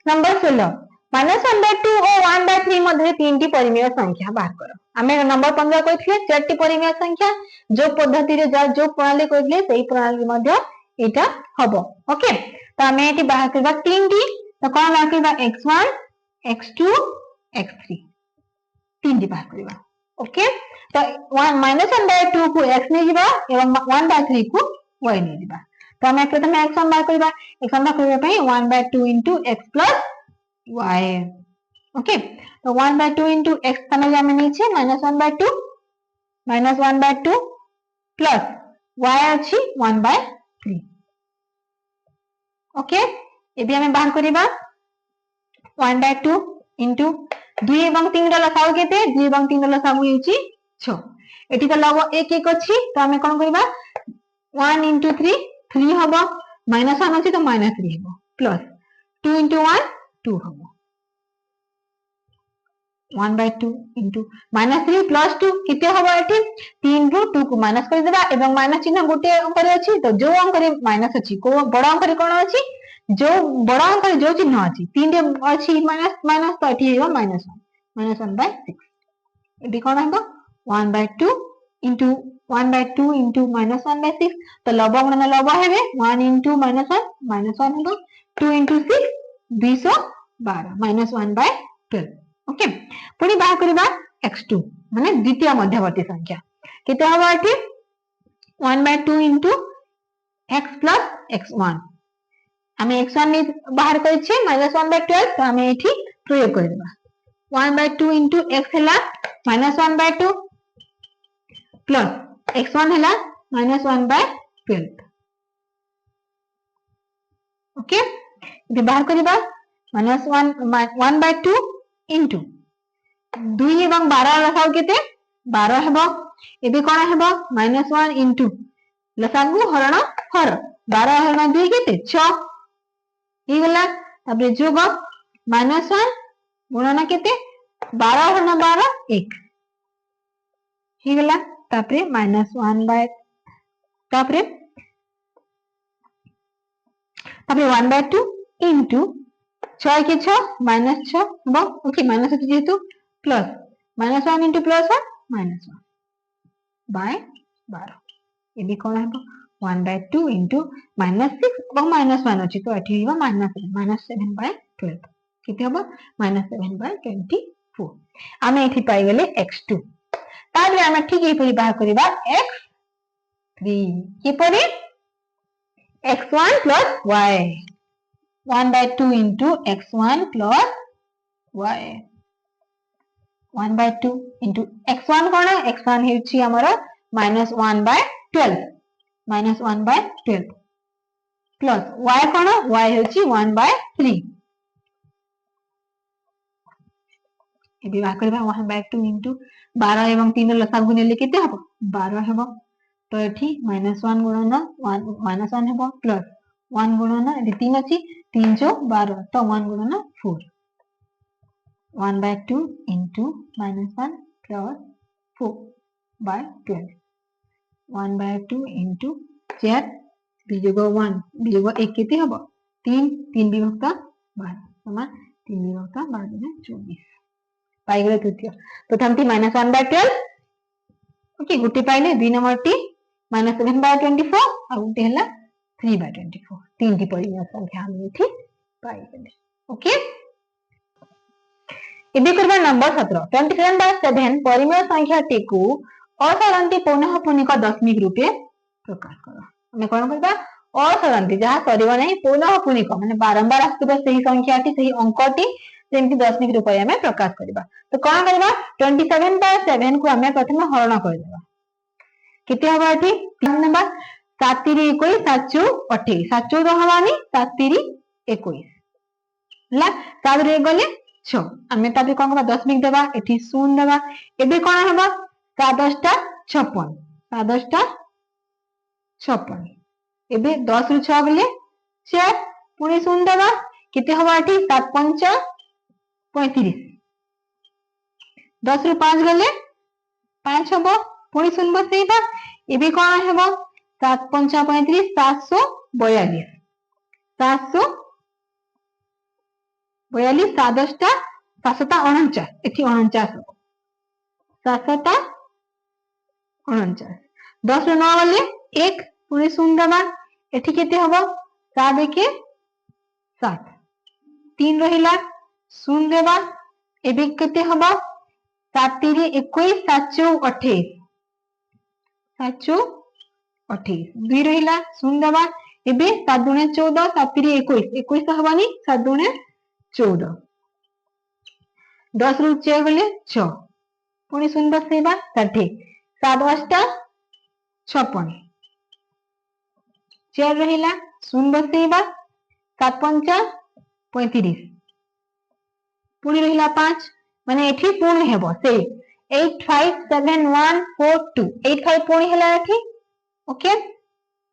Number 16 -1/2 और 1/3 मध्य तीन T परिमेय संख्या बाहर करो। आमे नंबर 15 कहथिले चार टी परिमेय संख्या जो पद्धति रे जो प्रणाली कहथिले सेही प्रणाली मध्य एटा हबो। ओके तो आमे एटी बाहर करबा तीन टी तो कोन बाहर करबा x1 x2 x3 तीन टी बाहर करबा। ओके तो 1/2 को x नै जिबा एवं 1/3 को y नै जिबा। तो आमे प्रथम x1 बाहर करबा x1 बाहर करबा पई 1/2 into x plus y। Okay तो 1/2 into x तने जामे नीचे -1/2 -1/2 plus y अछि 1/3। ओके एबे हमें बाहर करिबा 1/2 into 2 एवं 3 रो लसागु केते 2 एवं 3 रो लसागु हेछि 6। एठी तो लव 1 1 अछि तो हमें कोन करिबा 1 into 3 3 हबो -1 अछि तो -3 हबो प्लस 2 into 1 2 हबो 1/2 into -3 plus 2 केते हबो एठी 3 रु 2 को माइनस कर देबा एवं माइनस चिन्ह गोटे अंक रे अछि तो जो अंक रे माइनस अछि को बड़ अंक रे कोन अछि जो बड़ अंक रे जो चिन्ह अछि 3 रे अछि माइनस माइनस तो एठी हेबो -1/6 एठी कोन हबो 1/2 into 1/2 into -1/6 तो लव गुणन लव हेबे 1 into -1 -1 हबो 2 into 6 212 -1/12। ओके पुनी बाहर करबा x2 माने द्वितीय मध्यवर्ती संख्या केते हबो एठी 1/2 into x plus x1 हमें x1 ने बाहर करै छी -1/12 तो हमें एठी प्रयोग कर देबा 1/2 into x हला -1/2 प्लस x1 हला -1/12। ओके इबे बाहर करबा -1/2 into 2 एवं 12 लसागु केते 12 हेबो एबे कोन हेबो -1 into लसागु हरण हर 12 हरण 2 केते 6 ई गला तबे जोग -1 गुणन केते 12 हरण 12 1 ई गला तापरे -1 बाय तापरे 1/2 into 6 के 6 -6 हबो ओके माइनस अछि जेतु प्लस -1 into +1 -1 बाय 12 एबे कोन हबो 1/2 into -6 এবং -1 अछि तो एठी हबो -7 बाय 12 केते हबो -7 बाय 24 आमे एठी पाइ गेले x2 ताबे आमे ठीक एही परि बाहर करिबा x3 कि परि x1 plus y 1/2 into x1 plus y 1/2 into x1 कोन x1 हेछि हमर -1/12 -1/12 plus y कोन y हेछि 1/3 एबे बाहर करबा 1/2 into 12 एवं 3 लसागु नेले केते हबो 12 हेबो तो एठी -1 गुणन 1 हेबो प्लस 1 गुणन एठी 3 अछि 3 जो 12 तो 1 गुणन 4 1/2 into -1 plus 4 by 12 1/2 into 4 बिजोग 1 बिजोग 1 केते हबो 3 3 विभक्त 12 समान 3 विभक्त 12 गुणे 24 पाई गेले तृतीय प्रथम टी -1/12 ओके गुटी पाइले 2 नंबर टी -7/24 आ गुटी हला 3/24 तीन टी परिमेय संख्या हम एठी पाई गेले। ओके एबे करबा नंबर 17 27/7 परिमेय संख्या टी को असरंती पुनः पुनिक दशमिक रूपे प्रकाश करो हमें कोन करबा असरंती जहा सरिबो नै पुनः पुनिक माने बारंबार आस्तबा सही संख्या टी सही अंक टी जेमति दशमिक रूपे हमें प्रकाश करबा तो कोन करबा 27/7 को हमें प्रथम हरण कर देबा केते हबा एठी 3 नंबर 7 3 21 7 2 28 7 14 हवानी 7 3 21 ला 7 रे गले 6 हमें ताबे कोन करबा दशमिक देबा एठी 0 देबा एबे कोन हबा 7 10 टा 56 7 10 टा 56 एबे 10 रु 6 गले 4 पुनी 0 देबा केते हबा एठी 7 5 35 10 रु 5 गले 5 हबो पुनी 0 बसेइबा एबे कोन हेबो 7 5 35 742 700 42 7 10 7 49 एठी 49 7 49 10 रो 9 वाले 1 पुणी 0 दबा एठी केते हबो 7 1 7 3 रहिला 0 देबा एबे केते हबो 7 3 21 7 4 28 7 4 28 2 रहिला 0 देबा एबे 7 2 14 7 3 21 21 तो हबानी 7 2 14 10 ରୁ 6 गले 6 पुणी 0 बसेबा 60 7 8 56 4 रहिला 0 बसेबा 7 5 35 पुणी रहिला 5 माने एठी पुणी हेबो से 8 5 7 1 4 2 8 5 पुणी हैला एठी ओके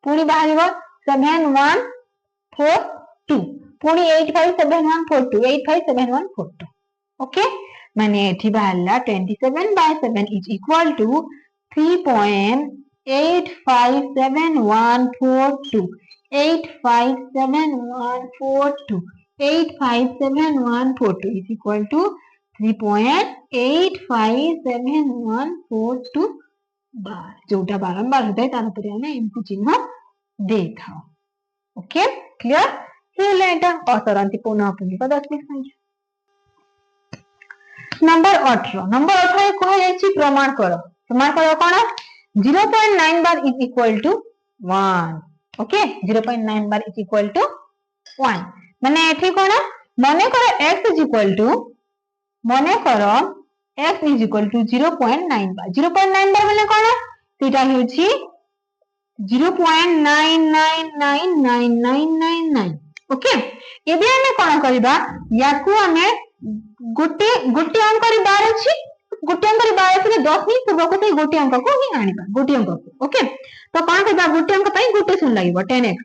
पुणी बाहरिबो 7 1 4 2 पुणी 8 5 7 1 4 2 8 5 7 1 4 2 ओके माने एठी बाहरला 27/7 is equal to 3.857142 8574142 8574142 is equal to 3.857142 बार जोटा बारंबार होता है तार ऊपर हमें एमती चिन्ह दे था ओके क्लियर हेला एटा असरंतिपूर्ण अपूर्णिक दशमिक संख्या नंबर 18 कह जायछि प्रमाण करो कोन 0.9 bar is equal to 1 okay 0.9 bar is equal to 1 माने एठी कोन मने करो x is equal to 0.9 bar 0.9 bar माने कोन सेटा हेछि 0.9999999 ओके एबे हमें कोन करबा याकू हमें गोटे गोटे अंक रे 12 अछि गोटे अंक रे 12 से 10 ही पूर्व को से गोटे अंक को ही आनिबा गोटे अंक को ओके तो कोन करबा गोटे अंक पई गोटे शून्य लागबो 10x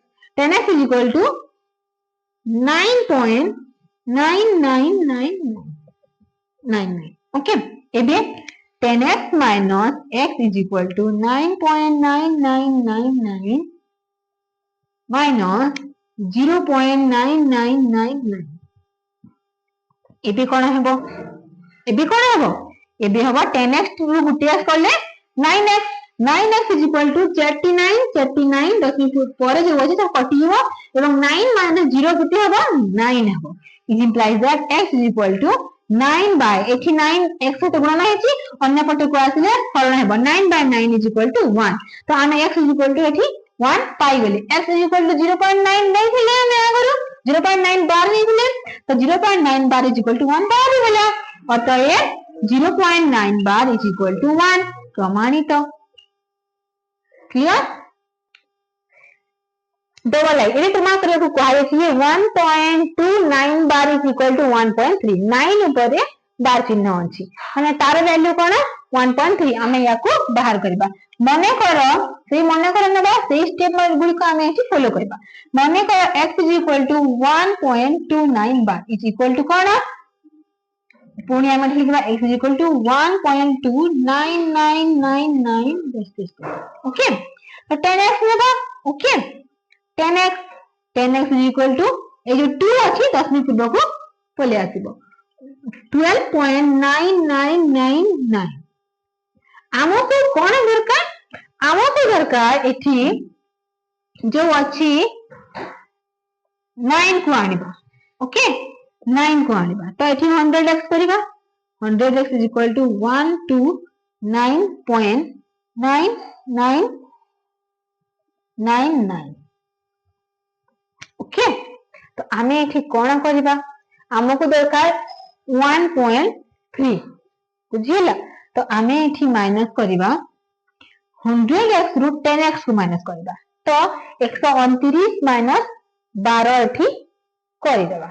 is equal to 9.999999 okay एबे 10x minus x is equal to 9.9999 minus 0.9999 एबे कोन हेबो एबे 10x रू गुटियास करले 9x is equal to 49 दशमिक पर जो अछि त कटि हो एवं 9 minus 0 गुटे हेबो 9 हेबो it implies that x is equal to 9 by 89 x तो गुणन हेछि अन्य पटे को आसिले हरण हेबो 9 by 9 is equal to 1 तो आमे x is equal to एठी 1 पाई गेले x is equal to 0.9 नै थिले ने आगरु 0.9 बार नै थिले तो 0.9 बार is equal to 1 बार गेला अतः 0.9 बार is equal to 1 प्रमाणित क्लियर डबल आई एने प्रमाण करे को कहा छै 1.29 बार is equal to 1.3 9 ऊपर बार चिन्ह अछि माने तार वैल्यू कोन 1.3 हमें याको बाहर करबा मने करो नेबा से स्टेप गुडी को हमें एठी फॉलो करबा मने करो x is equal to 1.29 bar is equal to कोन पुणी हम लिखबा x is equal to 1.299999 okay तो 10x नेबा okay 10x is equal to a जो 2 अछि दशमिक पूर्व को पले आसीबो 12.9999 हमको कोन दरकार एठी जो अछि 9 को आनिबा ओके 9 को आनिबा तो एठी 100x करिबा 100x is equal to 129.9999 okay तो आमे एठी कोन करिबा हमको दरकार 1.3 बुझिला तो आमे एठी माइनस करिबा 100x रू 10x को माइनस करिबा तो 129 माइनस 12 एठी करि देबा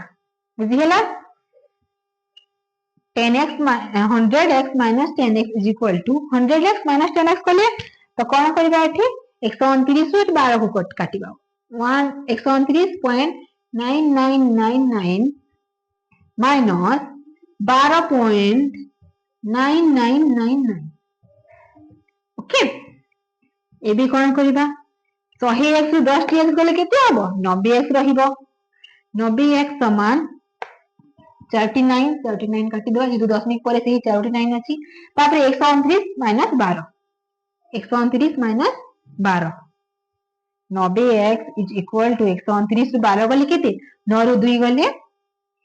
बुझिला 10x 100x minus 10x is equal to 100x minus 10x कले तो कोन करिबा एठी 129 रो 12 को काटिबा 129.9999 minus 12.9999 ओके एबी कोन करिबा 100x रू 10x गले केते हबो 90x रहिबो 90x समान 49 काटी दवा जेतु दशमिक पर से 49 अछि तापर 129 minus 12 129 minus 12 90x is equal to 129 रु 12 गले केते 9 रु 2 गले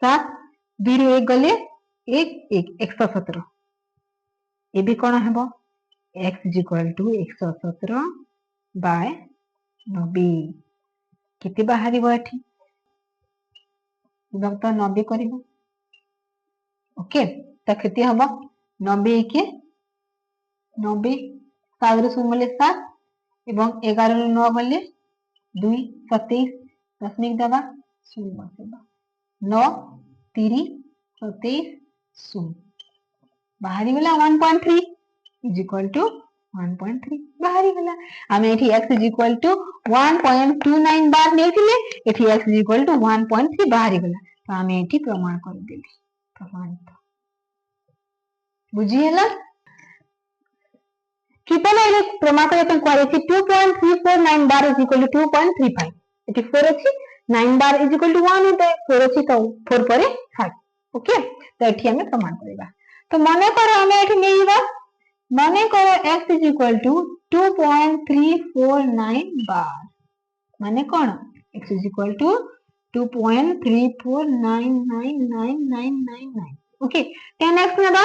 7 2 रु 1 गले 1 117 एबे कोन हेबो x is equal to 117 by 90 केते बाहरी बाठी एकदम तो 90 करिबो ओके त केते हबो 90 के 90 7 रु 0 गले 7 एवं 11 रु 9 गले 2 27 दशमिक दबा 0 बसेबा 9 3 27 0 बाहरी गला 1.3 इज इक्वल टू 1.3 बाहरी गला आमे एठी x इज इक्वल टू 1.29 बार नेथिले एठी x इज इक्वल टू 1.3 बाहरी गला तो आमे एठी प्रमाण कर देली प्रमाणित बुझी हला ट्रिपल एले प्रमाण करे त कोइ 2.349 बार इज इक्वल टू 2.35 एठी 4 अछि 9 बार इज इक्वल टू 1 होते 4 अछि तो 4 परे 5 ओके तो एठी हमें प्रमाण करबा तो माने करो हमें एठी नेइबा माने करो x is equal to 2.349 bar माने कोन x is equal to 2.3499999 okay 10x ना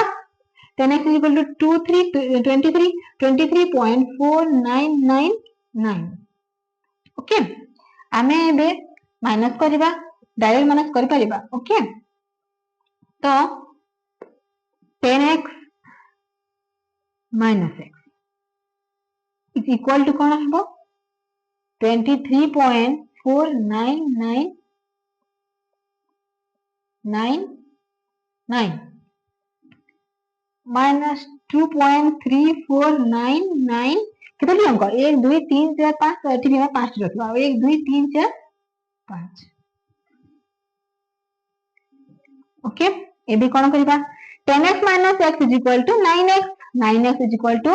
10x is equal to 23.4999 okay आमे एबे माइनस करिबा डायरेक्ट माइनस करि परिबा ओके तो 10x minus x is equal to कोन हबो 23.4999 माइनस 2.3499 कितनी अंक 1 2 3 4 5 तो एठी में 5 रखबा 1 2 3 4 5 ओके ए भी कोन करबा 10x minus x is equal to 9x 9x is equal to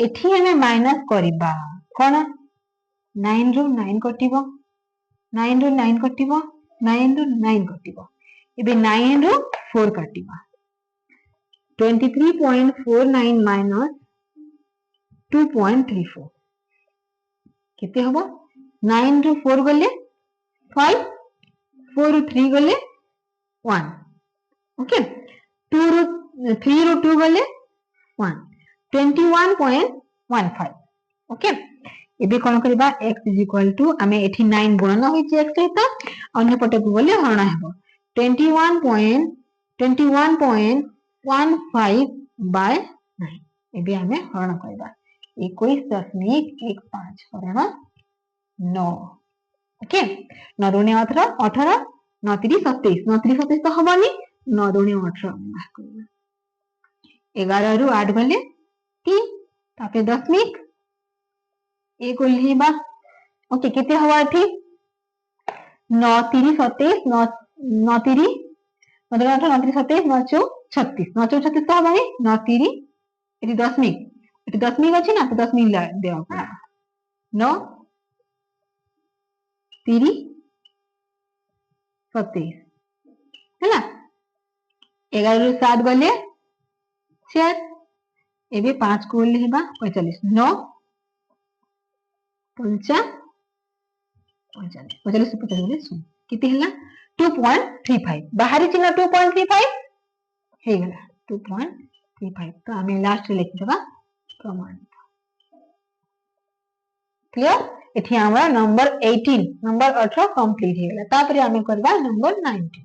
एठी हमें माइनस करबा कोन 9 रु 9 कटिबो 9 रु 9 कटिबो 9 रु 9 कटिबो एबे 9 रु 4 कटिबा 23.49 minus 2.34 किते हबो 9 रु 4 गले 5 4 रु 3 गले 1 ओके 2 रु 3 रु 2 गले 1 21.15 ओके एबे कोन करबा x is equal to हमें एठी 9 गुणन होई छै x सहित अन्य पटे को गले हरण हेबो 21.15 by 9 एबे हमें हरण करबा 21.15 हरण 9 ओके 9 दुने 18 18 9 3 27 9 3 27 तो हबनी 9 दुने 18 मार्क करबा 11 रु 8 गले 3 तापे दशमिक एक लिहिबा ओके केते हवा एठी 9 3 27 9 3 मतलब 8 9 3 27 9 4 36 9 4 36 तो हबनी 9 3 एठी दशमिक अछि ना तो दशमिक देवा पड़बा 9 3 27 हैला 11 रु 7 गले 4 एबे 5 को लिहिबा 45 9 45 किते हला 2.35 बाहरी चिन्ह 2.35 हे गला 2.35 तो हमें लास्ट लिख देबा प्रमाण क्लियर एठी हमरा नंबर 18 कंप्लीट हे गला तापरे हमें करबा नंबर 19